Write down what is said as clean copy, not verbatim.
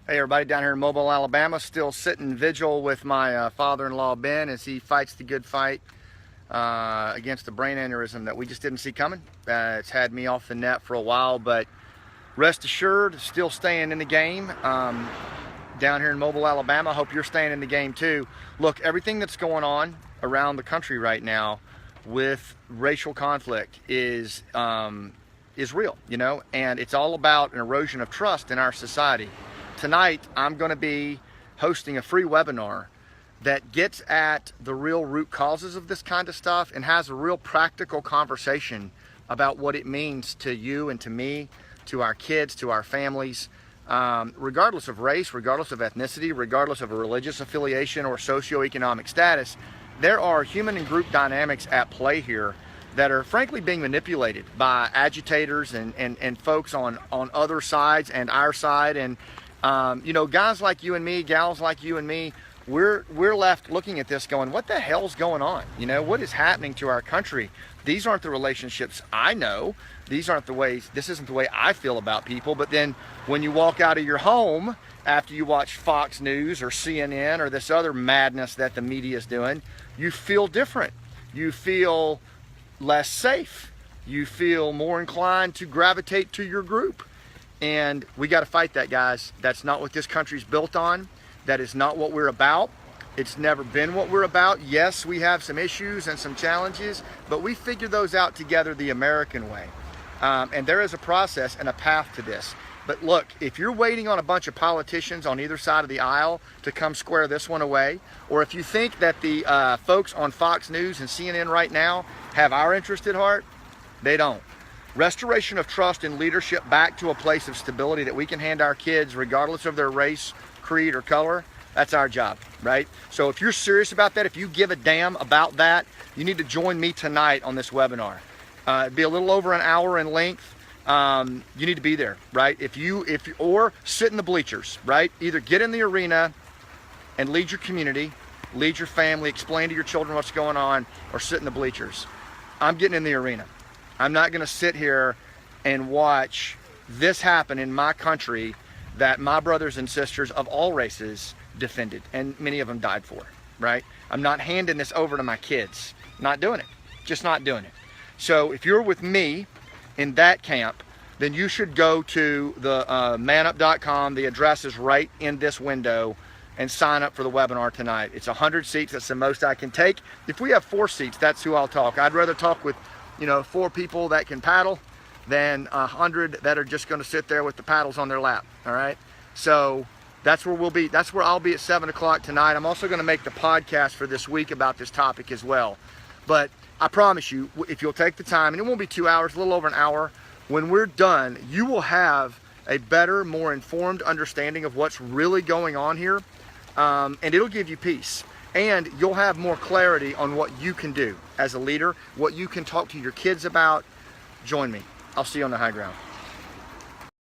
Hey everybody, down here in Mobile, Alabama, still sitting vigil with my father-in-law Ben as he fights the good fight against the brain aneurysm that we just didn't see coming. It's had me off the net for a while, but rest assured, still staying in the game. Down here in Mobile, Alabama, I hope you're staying in the game too. Look, everything that's going on around the country right now with racial conflict is real, and it's all about an erosion of trust in our society. Tonight, I'm going to be hosting a free webinar that gets at the real root causes of this kind of stuff and has a real practical conversation about what it means to you and to me, to our kids, to our families, regardless of race, regardless of ethnicity, regardless of a religious affiliation or socioeconomic status. There are human and group dynamics at play here that are frankly being manipulated by agitators and folks on other sides and our side. And guys like you and me, gals like you and me, we're left looking at this going, what the hell's going on? What is happening to our country? These aren't the relationships I know. This isn't the way I feel about people. But then when you walk out of your home after you watch Fox News or CNN or this other madness that the media is doing, you feel different. You feel less safe. You feel more inclined to gravitate to your group. And we got to fight that, guys. That's not what this country's built on. That is not what we're about. It's never been what we're about. Yes, we have some issues and some challenges, but we figure those out together the American way. And there is a process and a path to this. But look, if you're waiting on a bunch of politicians on either side of the aisle to come square this one away, or if you think that the folks on Fox News and CNN right now have our interest at heart, they don't. Restoration of trust and leadership back to a place of stability that we can hand our kids regardless of their race, creed, or color, that's our job, right? So if you're serious about that, if you give a damn about that, you need to join me tonight on this webinar. It'd be a little over an hour in length. You need to be there, right? Or sit in the bleachers, right? Either get in the arena and lead your community, lead your family, explain to your children what's going on, or sit in the bleachers. I'm getting in the arena. I'm not going to sit here and watch this happen in my country that my brothers and sisters of all races defended, and many of them died for, right? I'm not handing this over to my kids. Not doing it. Just not doing it. So if you're with me in that camp, then you should go to the manup.com. The address is right in this window, and sign up for the webinar tonight. It's 100 seats. That's the most I can take. If we have 4 seats, that's who I'll talk. I'd rather talk with 4 people that can paddle than 100 that are just going to sit there with the paddles on their lap. All right. So that's where we'll be. That's where I'll be at 7 o'clock tonight. I'm also going to make the podcast for this week about this topic as well. But I promise you, if you'll take the time, and it won't be 2 hours, a little over an hour, when we're done, you will have a better, more informed understanding of what's really going on here. And it'll give you peace. And you'll have more clarity on what you can do as a leader, what you can talk to your kids about. Join me. I'll see you on the high ground.